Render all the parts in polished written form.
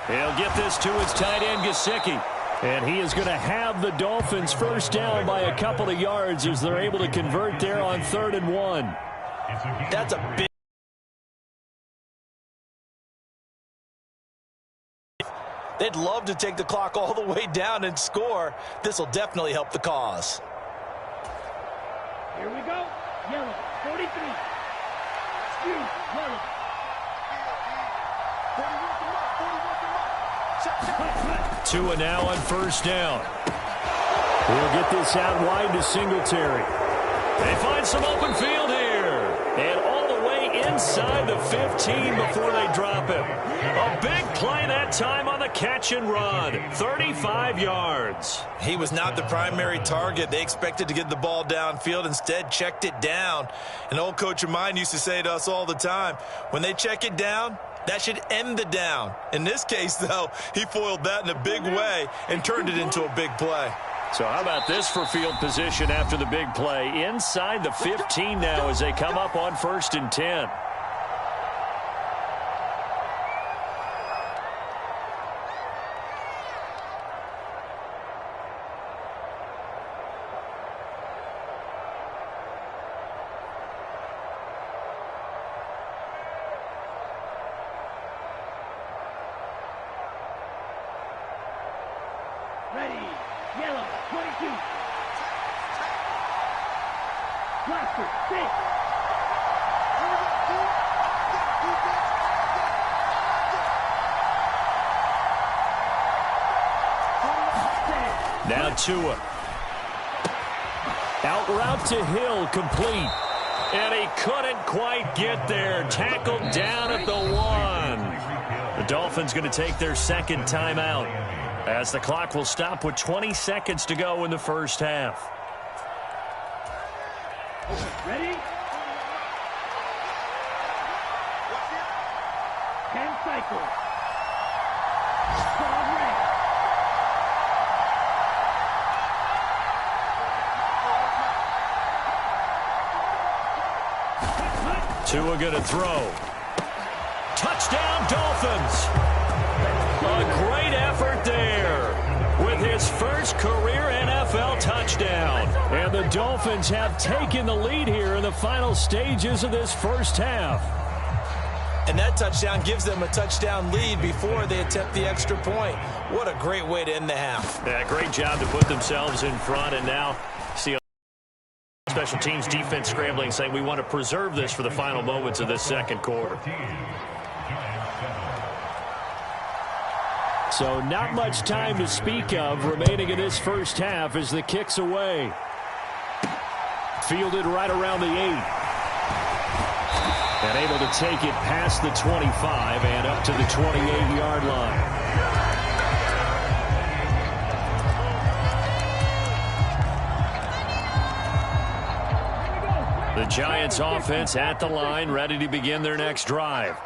He'll get this to his tight end, Gesicki. And he is going to have the Dolphins first down by a couple of yards as they're able to convert there on 3rd and 1. That's a big... They'd love to take the clock all the way down and score. This will definitely help the cause. Here we go. Yellow, 43. Skew, yellow. Tua now on first down. We'll get this out wide to Singletary. They find some open field here. And all the way inside the 15 before they drop him. A big play that time on the catch and run. 35 yards. He was not the primary target. They expected to get the ball downfield. Instead, checked it down. An old coach of mine used to say to us all the time, when they check it down, that should end the down. In this case, though, he foiled that in a big way and turned it into a big play. So how about this for field position after the big play? Inside the 15 now as they come up on 1st and 10. Ready. Yellow, 22. Blaster, 6. Now Tua. Out route to Hill, complete. And he couldn't quite get there. Tackled down at the 1. The Dolphins going to take their second timeout, as the clock will stop with 20 seconds to go in the first half. Ready? 10 cycles. Solid red. Tua going to throw. Touchdown, Dolphins. A great effort there with his first career NFL touchdown. And the Dolphins have taken the lead here in the final stages of this first half. And that touchdown gives them a touchdown lead before they attempt the extra point. What a great way to end the half. Yeah, great job to put themselves in front, and now see a special teams defense scrambling, saying we want to preserve this for the final moments of this second quarter. So not much time to speak of remaining in this first half as the kick's away. Fielded right around the 8. And able to take it past the 25 and up to the 28-yard line. The Giants offense at the line, ready to begin their next drive.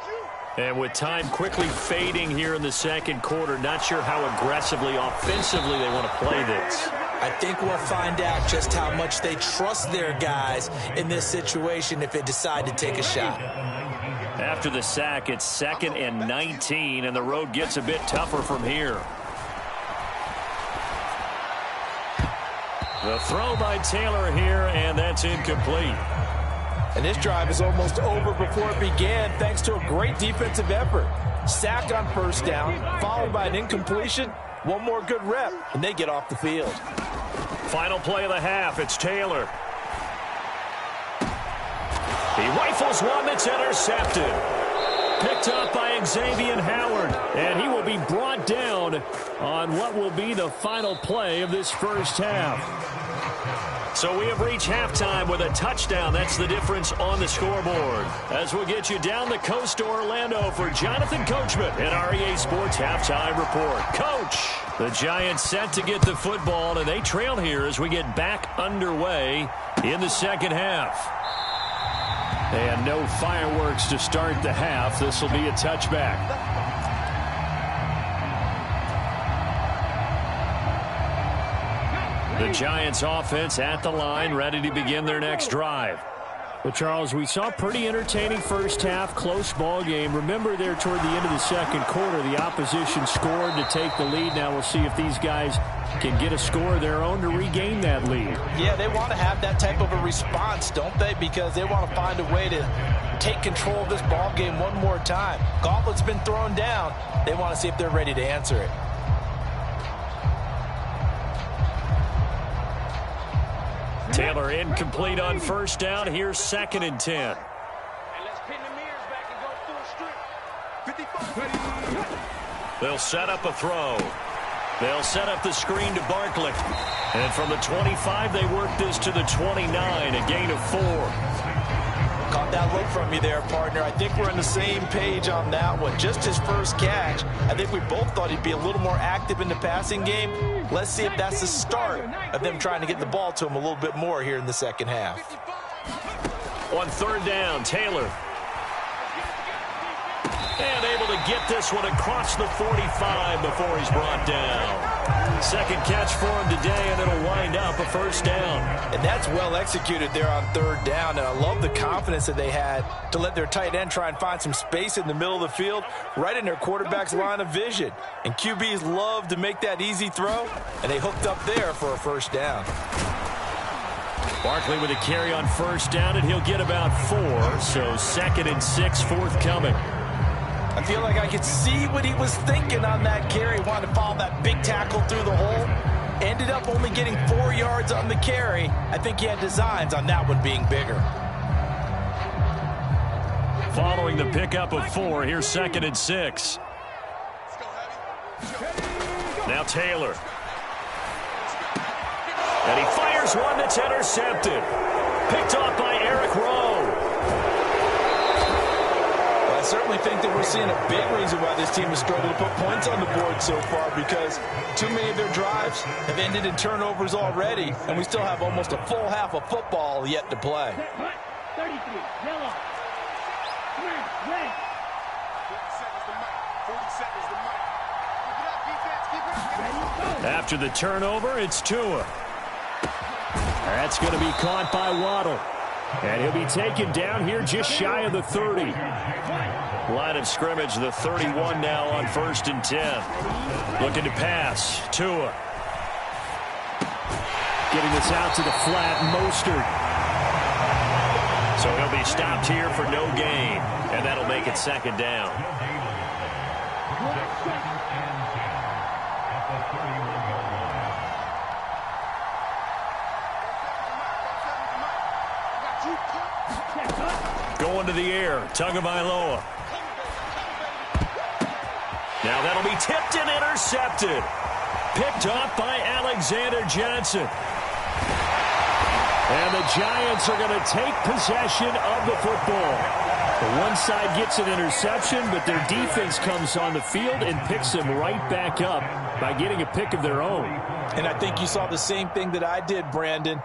And with time quickly fading here in the second quarter, not sure how aggressively, offensively they want to play this. I think we'll find out just how much they trust their guys in this situation if they decide to take a shot. After the sack, it's 2nd and 19, and the road gets a bit tougher from here. The throw by Taylor here, and that's incomplete. And this drive is almost over before it began thanks to a great defensive effort. Sack on first down, followed by an incompletion. One more good rep, and they get off the field. Final play of the half, it's Taylor. He rifles one that's intercepted. Picked up by Xavier Howard, and he will be brought down on what will be the final play of this first half. So we have reached halftime with a touchdown. That's the difference on the scoreboard. As we'll get you down the coast to Orlando for Jonathan Coachman in our EA Sports Halftime Report. Coach, the Giants set to get the football, and they trail here as we get back underway in the second half. And no fireworks to start the half. This will be a touchback. The Giants offense at the line, ready to begin their next drive. Well, Charles, we saw a pretty entertaining first half, close ball game. Remember there toward the end of the second quarter, the opposition scored to take the lead. Now we'll see if these guys can get a score of their own to regain that lead. Yeah, they want to have that type of a response, don't they? Because they want to find a way to take control of this ball game one more time. Gauntlet's been thrown down. They want to see if they're ready to answer it. Taylor incomplete on first down. Here's 2nd and 10. And let's pin the mirrors back and go full strip. They'll set up a throw. They'll set up the screen to Barkley. And from the 25, they work this to the 29, a gain of 4. Caught that look from you there, partner. I think we're on the same page on that one. Just his first catch. I think we both thought he'd be a little more active in the passing game. Let's see if that's the start of them trying to get the ball to him a little bit more here in the second half. On 3rd down, Taylor. And able to get this one across the 45 before he's brought down. Second catch for him today, and it'll wind up a first down. And that's well executed there on 3rd down, and I love the confidence that they had to let their tight end try and find some space in the middle of the field, right in their quarterback's line of vision. And QBs love to make that easy throw, and they hooked up there for a first down. Barkley with a carry on first down, and he'll get about 4, so 2nd and 6 forthcoming. I feel like I could see what he was thinking on that carry. Wanted to follow that big tackle through the hole. Ended up only getting 4 yards on the carry. I think he had designs on that one being bigger. Following the pickup of 4, here's 2nd and 6. Now Taylor. And he fires one that's intercepted. Picked off by Eric Rowe. I certainly think that we're seeing a big reason why this team has struggled to put points on the board so far, because too many of their drives have ended in turnovers already, and we still have almost a full half of football yet to play. 33, yellow. Red. 40 seconds to Mike. After the turnover, it's Tua. That's going to be caught by Waddle. And he'll be taken down here just shy of the 30. Line of scrimmage, the 31 now on 1st and 10. Looking to pass. Tua. Getting this out to the flat. Mostert. So he'll be stopped here for no gain. And that'll make it 2nd down. Going to the air. Tagovailoa. Now that'll be tipped and intercepted. Picked up by Alexander Johnson. And the Giants are going to take possession of the football. The one side gets an interception, but their defense comes on the field and picks them right back up by getting a pick of their own. And I think you saw the same thing that I did, Brandon.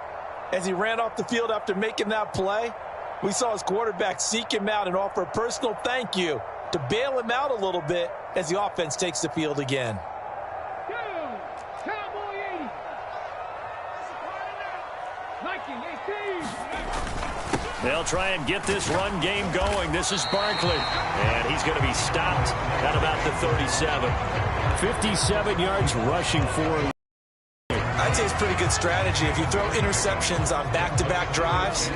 As he ran off the field after making that play, we saw his quarterback seek him out and offer a personal thank you to bail him out a little bit as the offense takes the field again. Cowboy 80. Viking 18. They'll try and get this run game going. This is Barkley. And he's going to be stopped at about the 37. 57 yards rushing for. I'd say it's pretty good strategy. If you throw interceptions on back-to-back drives,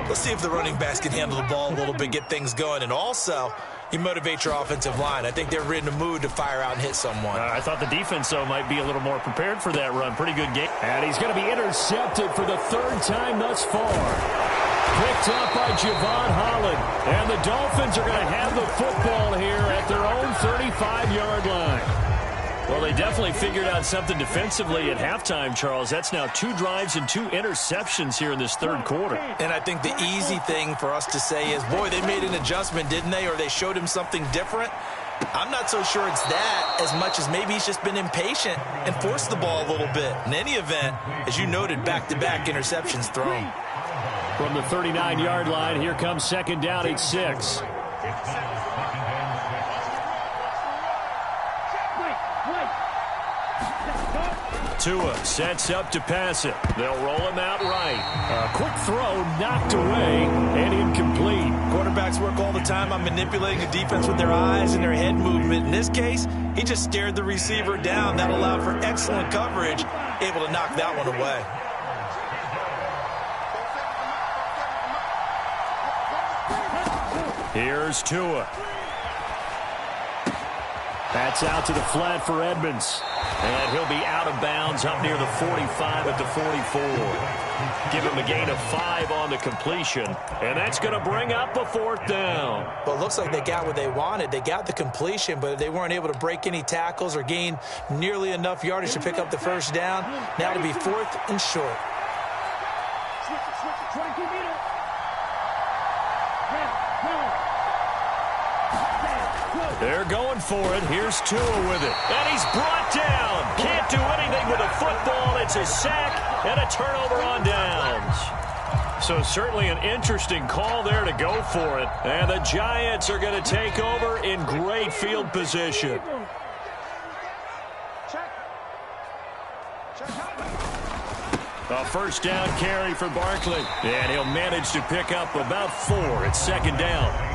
let's see if the running backs can handle the ball a little bit, get things going. And also, you motivate your offensive line. I think they're in the mood to fire out and hit someone. I thought the defense, though, might be a little more prepared for that run. Pretty good game. And he's going to be intercepted for the 3rd time thus far. Picked up by Javon Holland. And the Dolphins are going to have the football here at their own 35-yard line. Well, they definitely figured out something defensively at halftime, Charles. That's now 2 drives and 2 interceptions here in this 3rd quarter. And I think the easy thing for us to say is, boy, they made an adjustment, didn't they? Or they showed him something different. I'm not so sure it's that as much as maybe he's just been impatient and forced the ball a little bit. In any event, as you noted, back-to-back interceptions thrown. From the 39-yard line, here comes 2nd down at 6. Tua sets up to pass it. They'll roll him out right. A quick throw knocked away and incomplete. Quarterbacks work all the time on manipulating the defense with their eyes and their head movement. In this case, he just stared the receiver down. That allowed for excellent coverage, able to knock that one away. Here's Tua. That's out to the flat for Edmonds. And he'll be out of bounds up near the 45 at the 44. Give him a gain of 5 on the completion. And that's going to bring up a 4th down. Well, it looks like they got what they wanted. They got the completion, but they weren't able to break any tackles or gain nearly enough yardage to pick up the first down. Now to be 4th and short. They're going for it. Here's Tua with it. And he's brought down. Can't do anything with a football. It's a sack and a turnover on downs. So certainly an interesting call there to go for it. And the Giants are going to take over in great field position. A first down carry for Barkley. And he'll manage to pick up about 4. It's 2nd down.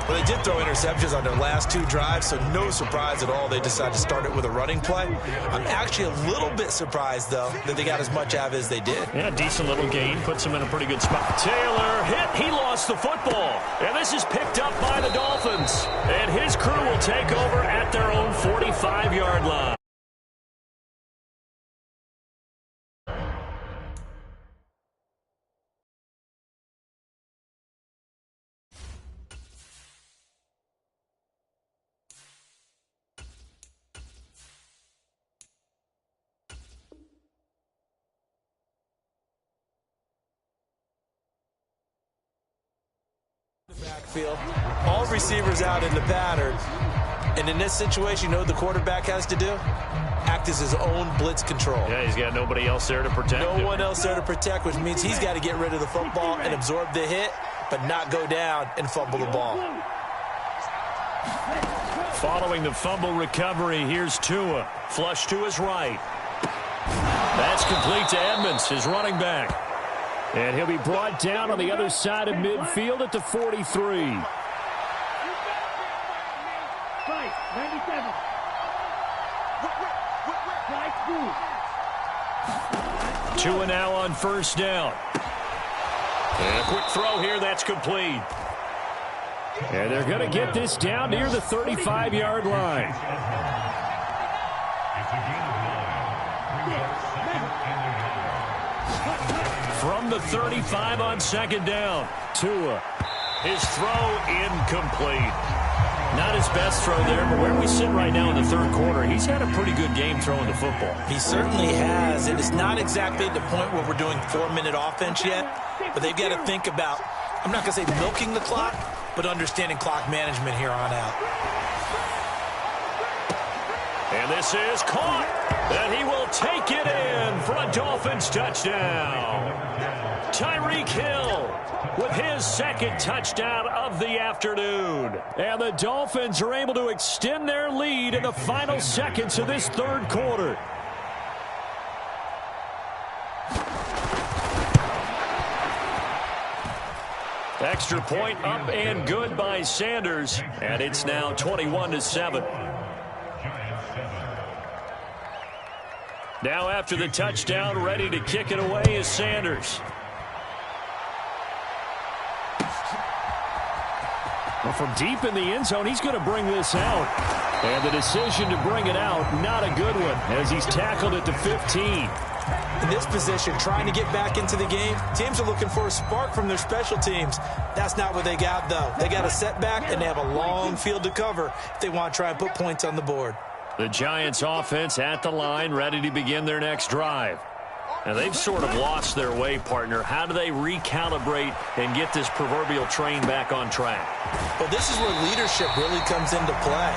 Well, they did throw interceptions on their last 2 drives, so no surprise at all they decided to start it with a running play. I'm actually a little bit surprised, though, that they got as much out of it as they did. Yeah, decent little gain. Puts him in a pretty good spot. Taylor hit. He lost the football. And this is picked up by the Dolphins. And his crew will take over at their own 45-yard line. Backfield, all receivers out in the pattern, and in this situation, you know what the quarterback has to do? Act as his own blitz control. Yeah, he's got nobody else there to protect him. No one else there to protect, which means he's got to get rid of the football and absorb the hit, but not go down and fumble the ball. Following the fumble recovery, here's Tua. Flush to his right. That's complete to Edmonds, his running back. And he'll be brought down on the other side of midfield at the 43. 97. Tua now on first down. And a quick throw here, that's complete. And they're going to get this down near the 35-yard line. From the 35 on 2nd down. Tua. His throw incomplete. Not his best throw there, but where we sit right now in the 3rd quarter, he's had a pretty good game throwing the football. He certainly has. It is not exactly at the point where we're doing 4-minute offense yet, but they've got to think about, I'm not going to say milking the clock, but understanding clock management here on out. And this is caught. And he will take it in for a Dolphins touchdown. Tyreek Hill with his 2nd touchdown of the afternoon. And the Dolphins are able to extend their lead in the final seconds of this 3rd quarter. Extra point up and good by Sanders. And it's now 21-7. Now after the touchdown, ready to kick it away is Sanders. Well, from deep in the end zone, he's going to bring this out. And the decision to bring it out, not a good one, as he's tackled at the 15. In this position, trying to get back into the game, teams are looking for a spark from their special teams. That's not what they got, though. They got a setback, and they have a long field to cover if they want to try and put points on the board. The Giants offense at the line, ready to begin their next drive. Now, they've sort of lost their way, partner. How do they recalibrate and get this proverbial train back on track? Well, this is where leadership really comes into play.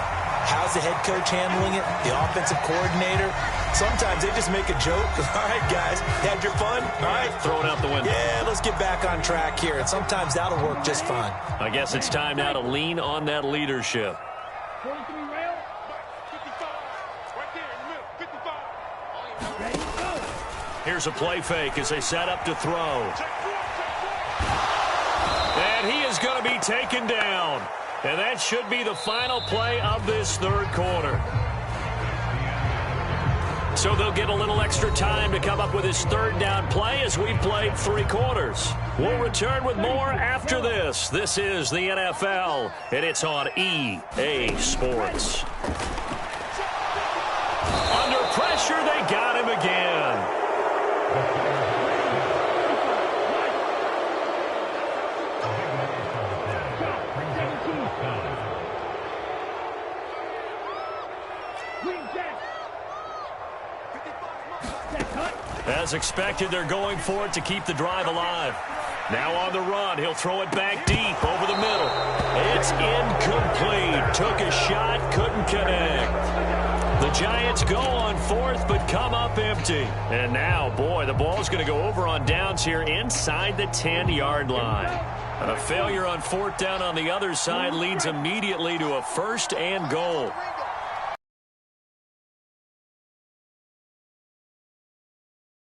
How's the head coach handling it? The offensive coordinator? Sometimes they just make a joke. All right, guys, had your fun? All right. Throw it out the window. Yeah, let's get back on track here. And sometimes that'll work just fine. I guess it's time now to lean on that leadership. 43 rail. 55. Right there in the middle. 55. Here's a play fake as they set up to throw. And he is going to be taken down. And that should be the final play of this third quarter. So they'll get a little extra time to come up with his third down play as we played 3 quarters. We'll return with more after this. This is the NFL, and it's on EA Sports. Under pressure, they got him again. As expected, they're going for it to keep the drive alive. Now on the run, he'll throw it back deep over the middle. It's incomplete. Took a shot, couldn't connect. The Giants go on 4th, but come up empty. And now, boy, the ball's going to go over on downs here inside the 10-yard line. A failure on 4th down on the other side leads immediately to a 1st and goal.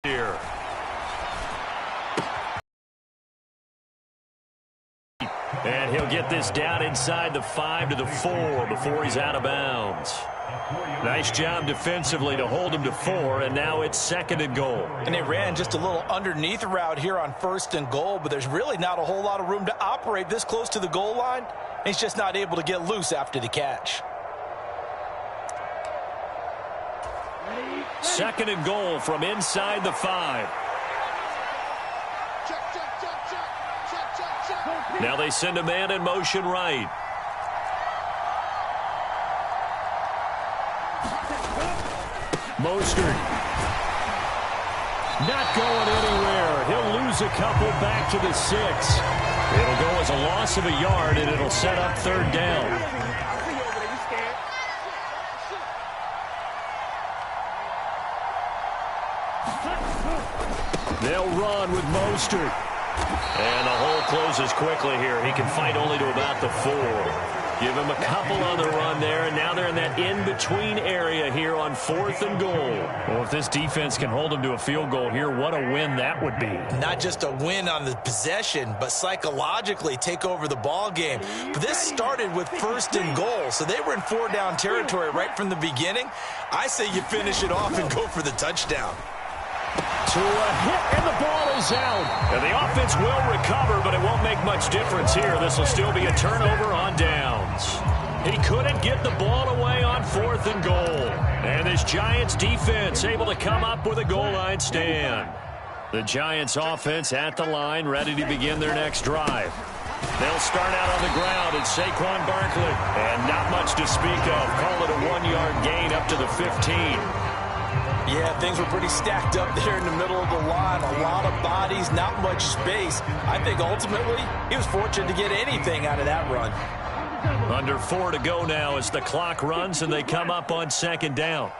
Here. And he'll get this down inside the 5 to the 4 before he's out of bounds. Nice job defensively to hold him to 4, and now it's 2nd and goal. And they ran just a little underneath route here on 1st and goal, but there's really not a whole lot of room to operate this close to the goal line. He's just not able to get loose after the catch. 2nd and goal from inside the 5. Now they send a man in motion right. Mostert. Not going anywhere. He'll lose a couple back to the 6. It'll go as a loss of a yard, and it'll set up 3rd down. They'll run with Mostert. And the hole closes quickly here. He can fight only to about the 4. Give him a couple on the run there, and now they're in that in-between area here on 4th and goal. Well, if this defense can hold them to a field goal here, what a win that would be. Not just a win on the possession, but psychologically take over the ball game. But this started with 1st and goal, so they were in 4-down territory right from the beginning. I say you finish it off and go for the touchdown. To a hit, and the ball is out. And the offense will recover, but it won't make much difference here. This will still be a turnover on downs. He couldn't get the ball away on 4th and goal. And this Giants defense able to come up with a goal line stand. The Giants offense at the line, ready to begin their next drive. They'll start out on the ground. It's Saquon Barkley. And not much to speak of. Call it a 1-yard gain up to the 15. Yeah, things were pretty stacked up there in the middle of the line. A lot of bodies, not much space. I think ultimately he was fortunate to get anything out of that run. Under 4 to go now as the clock runs and they come up on 2nd down.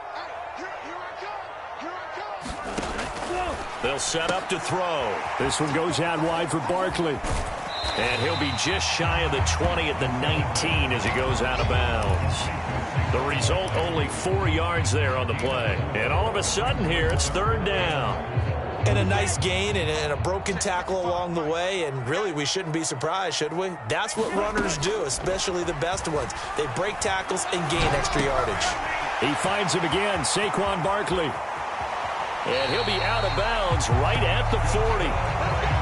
They'll set up to throw. This one goes out wide for Barkley. And he'll be just shy of the 20 at the 19 as he goes out of bounds. The result, only 4 yards there on the play. And all of a sudden here, it's 3rd down. And a nice gain and a broken tackle along the way. And really, we shouldn't be surprised, should we? That's what runners do, especially the best ones. They break tackles and gain extra yardage. He finds him again, Saquon Barkley. And he'll be out of bounds right at the 40.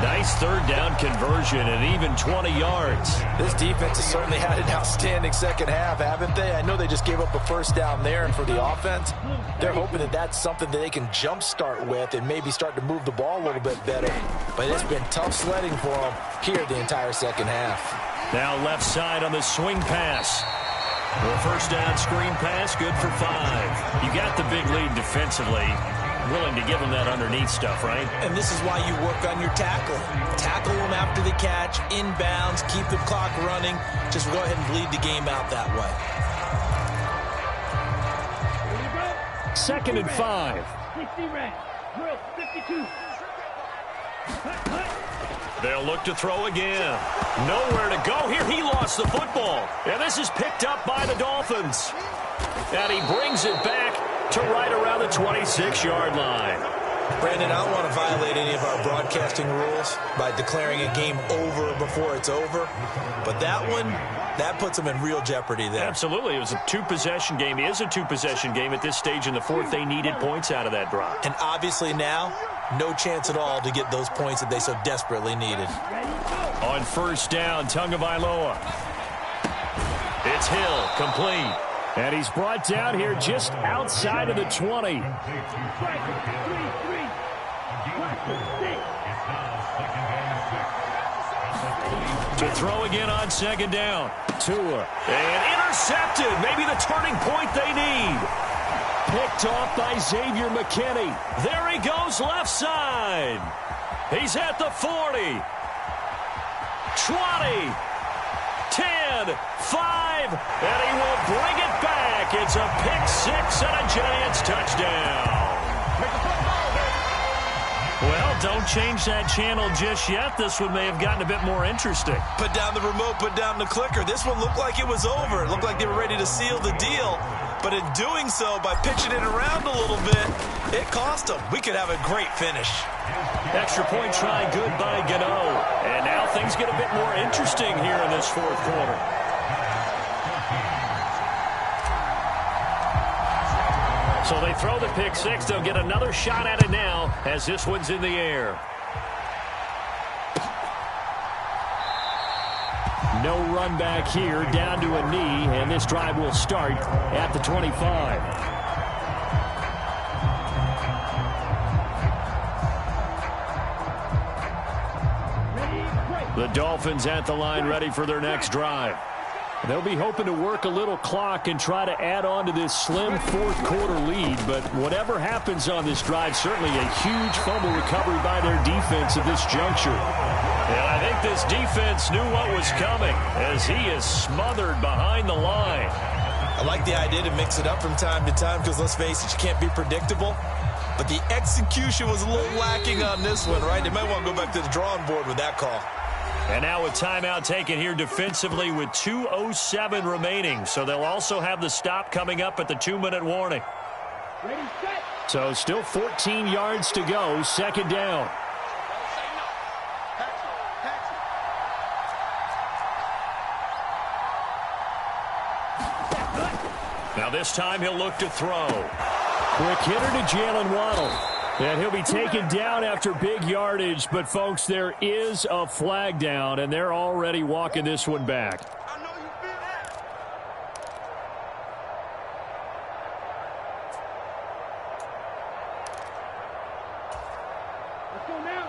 Nice 3rd down conversion and even 20 yards. This defense has certainly had an outstanding 2nd half, haven't they? I know they just gave up a 1st down there, and for the offense, they're hoping that that's something that they can jumpstart with and maybe start to move the ball a little bit better. But it's been tough sledding for them here the entire 2nd half. Now left side on the swing pass. The 1st down screen pass, good for 5. You got the big lead defensively. Willing to give them that underneath stuff, right? And this is why you work on your tackle. Tackle them after the catch, inbounds, keep the clock running. Just go ahead and bleed the game out that way. 2nd and 5. 60 red. Drill 52. They'll look to throw again. Nowhere to go here. He lost the football. And this is picked up by the Dolphins. And he brings it back to right around the 26-yard line. Brandon, I don't want to violate any of our broadcasting rules by declaring a game over before it's over. But that one, that puts them in real jeopardy there. Absolutely. It was a two-possession game. It is a two-possession game at this stage in the fourth. They needed points out of that drive. And obviously now, no chance at all to get those points that they so desperately needed. On first down, Tagovailoa. It's Hill, complete. And he's brought down here just outside of the 20. To throw again on second down. Tua. And intercepted. Maybe the turning point they need. Picked off by Xavier McKinney. There he goes left side. He's at the 40. 20. 10, 5, and he will bring it back. It's a pick six and a Giants touchdown. Well, don't change that channel just yet. This one may have gotten a bit more interesting. Put down the remote, put down the clicker. This one looked like it was over. It looked like they were ready to seal the deal. But in doing so, by pitching it around a little bit, it cost them. We could have a great finish. Extra point try good by Gano. And now things get a bit more interesting here in this fourth quarter. So they throw the pick six. They'll get another shot at it now as this one's in the air. No run back here, down to a knee, and this drive will start at the 25. The Dolphins at the line, ready for their next drive. They'll be hoping to work a little clock and try to add on to this slim fourth quarter lead, but whatever happens on this drive, certainly a huge fumble recovery by their defense at this juncture. And I think this defense knew what was coming as he is smothered behind the line. I like the idea to mix it up from time to time because, let's face it, you can't be predictable. But the execution was a little lacking on this one, right? They might want to go back to the drawing board with that call. And now a timeout taken here defensively with 2:07 remaining. So they'll also have the stop coming up at the 2-minute warning. So still 14 yards to go, second down. Now this time he'll look to throw. Quick hitter to Jalen Waddle. And he'll be taken down after big yardage. But, folks, there is a flag down, and they're already walking this one back.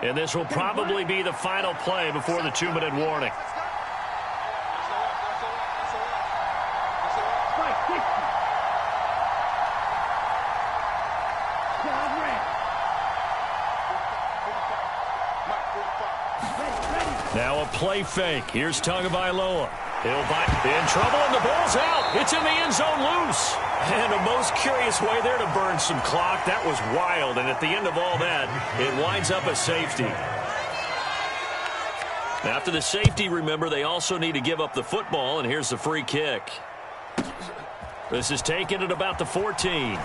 And this will probably be the final play before the 2-minute warning. Now a play fake. Here's Tagovailoa. He'll bite in trouble, and the ball's out. It's in the end zone loose. And a most curious way there to burn some clock. That was wild, and at the end of all that, it winds up a safety. After the safety, remember, they also need to give up the football, and here's the free kick. This is taken at about the 14.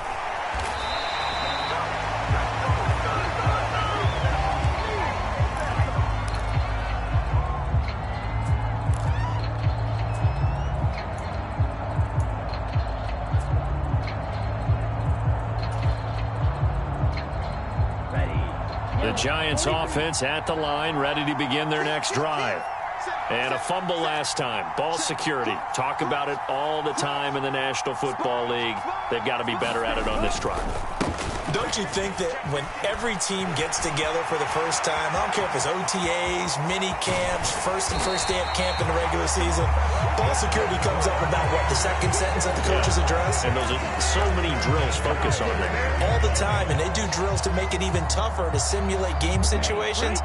The Giants offense at the line, ready to begin their next drive. And a fumble last time. Ball security. Talk about it all the time in the National Football League. They've got to be better at it on this drive. Don't you think that when every team gets together for the first time, I don't care if it's OTAs, mini camps, first day of camp in the regular season, ball security comes up about, what, the second sentence of the coach's address? And those are so many drills focus on that. All the time, and they do drills to make it even tougher to simulate game situations.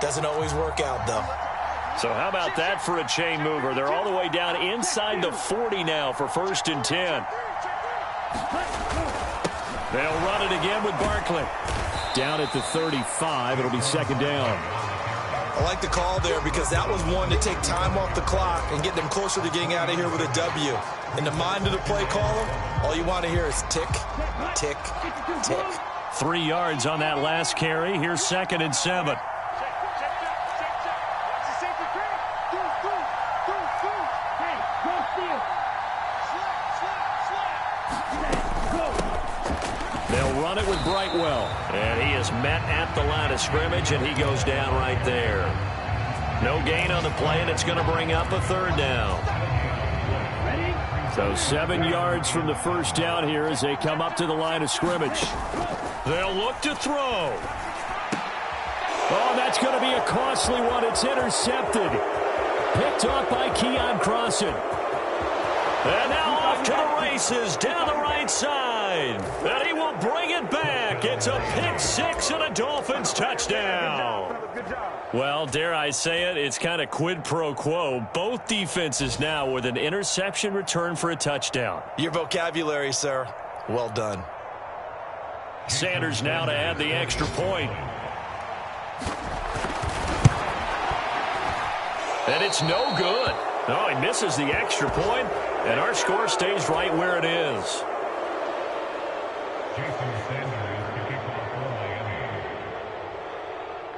Doesn't always work out, though. So how about that for a chain mover? They're all the way down inside the 40 now for 1st and 10. They'll run it again with Barkley. Down at the 35, it'll be second down. I like the call there because that was one to take time off the clock and get them closer to getting out of here with a W. In the mind of the play caller, All you want to hear is tick, tick, tick. 3 yards on that last carry. Here's 2nd and 7. They'll run it with Brightwell. And he is met at the line of scrimmage, and he goes down right there. No gain on the play, and it's going to bring up a 3rd down. So 7 yards from the first down here as they come up to the line of scrimmage. They'll look to throw. Oh, that's going to be a costly one. It's intercepted. Picked off by Keon Crossan. And now off to the races down the right side. And he will bring it back. It's a pick 6 and a Dolphins touchdown. Well, dare I say it, it's kind of quid pro quo. Both defenses now with an interception return for a touchdown. Your vocabulary, sir. Well done. Sanders now to add the extra point. And it's no good. No, he misses the extra point, and our score stays right where it is.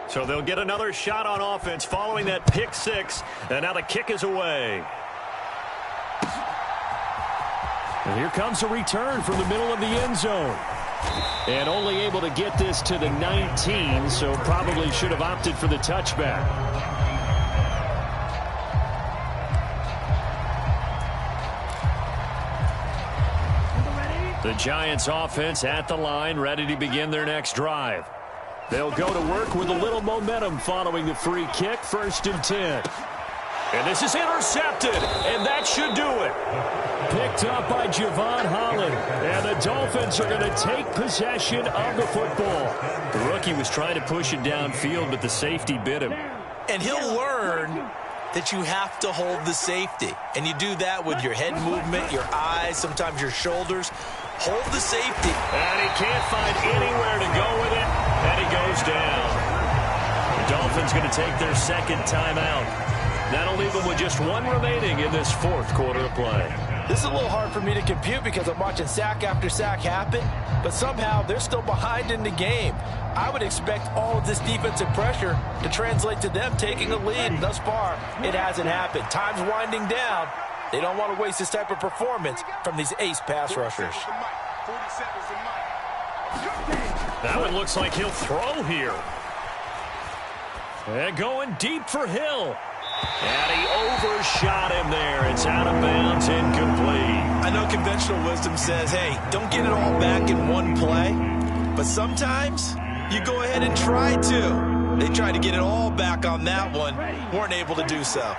So they'll get another shot on offense following that pick 6, and now the kick is away. And here comes a return from the middle of the end zone. And only able to get this to the 19, so probably should have opted for the touchback. The Giants offense at the line, ready to begin their next drive. They'll go to work with a little momentum following the free kick, 1st and 10. And this is intercepted, and that should do it. Picked up by Javon Holland, and the Dolphins are going to take possession of the football. The rookie was trying to push it downfield, but the safety bit him. And he'll learn that you have to hold the safety. And you do that with your head movement, your eyes, sometimes your shoulders. Hold the safety. And he can't find anywhere to go with it, and he goes down. The Dolphins going to take their 2nd timeout. That'll leave them with just 1 remaining in this 4th quarter of play. This is a little hard for me to compute because I'm watching sack after sack happen, but somehow they're still behind in the game. I would expect all of this defensive pressure to translate to them taking a lead, and thus far, it hasn't happened. Time's winding down. They don't want to waste this type of performance from these ace pass rushers. That one looks like he'll throw here. And going deep for Hill. And he overshot him there. It's out of bounds, incomplete. I know conventional wisdom says, hey, don't get it all back in one play. But sometimes you go ahead and try to. They tried to get it all back on that one. Weren't able to do so.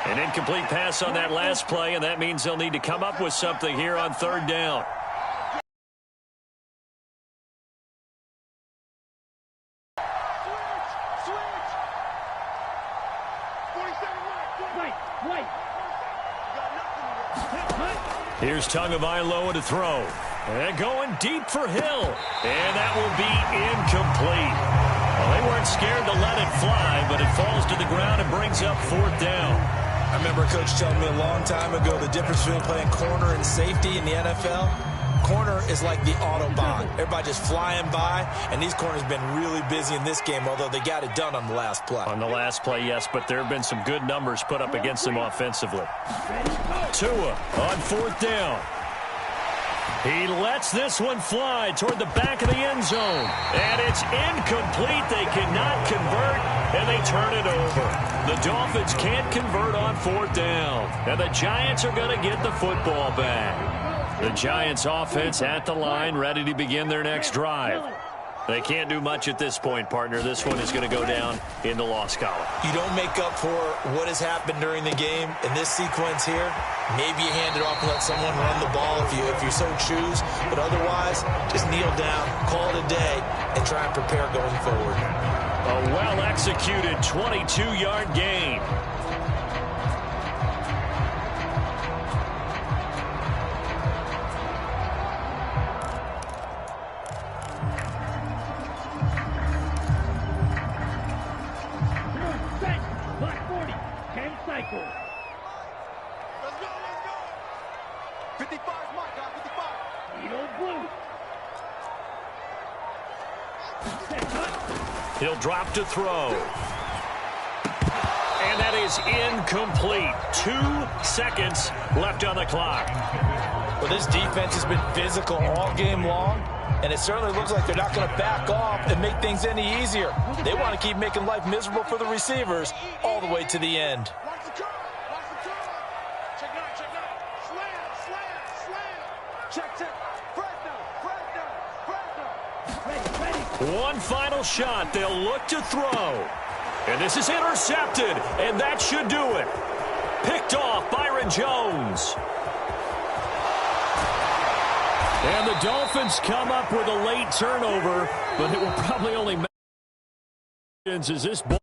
An incomplete pass on that last play, and that means they'll need to come up with something here on 3rd down. Here's Tagovailoa to throw. And going deep for Hill. And that will be incomplete. Well, they weren't scared to let it fly, but it falls to the ground and brings up 4th down. I remember a coach telling me a long time ago the difference between playing corner and safety in the NFL. Corner is like the Autobahn. Everybody just flying by, and these corners have been really busy in this game, although they got it done on the last play. On the last play, yes, but there have been some good numbers put up against them offensively. Tua on 4th down. He lets this one fly toward the back of the end zone. And it's incomplete. They cannot convert, and they turn it over. The Dolphins can't convert on 4th down. And the Giants are going to get the football back. The Giants offense at the line, ready to begin their next drive. They can't do much at this point, partner. This one is going to go down in the loss column. You don't make up for what has happened during the game. In this sequence here, maybe you hand it off and let someone run the ball if you so choose. But otherwise, just kneel down, call it a day, and try and prepare going forward. A well-executed 22-yard gain. Let's go. 55 is my guy, 55. He'll drop to throw. And that is incomplete. 2 seconds left on the clock. Well, this defense has been physical all game long, and it certainly looks like they're not going to back off and make things any easier. They want to keep making life miserable for the receivers all the way to the end. Watch the curve. Watch the curve. Check nine, check nine. Slam, slam, slam. Check, check. First down, first down, first down. Ready. One final shot. They'll look to throw. And this is intercepted, and that should do it. Picked off Byron Jones. And the Dolphins come up with a late turnover, but it will probably only matter as this ball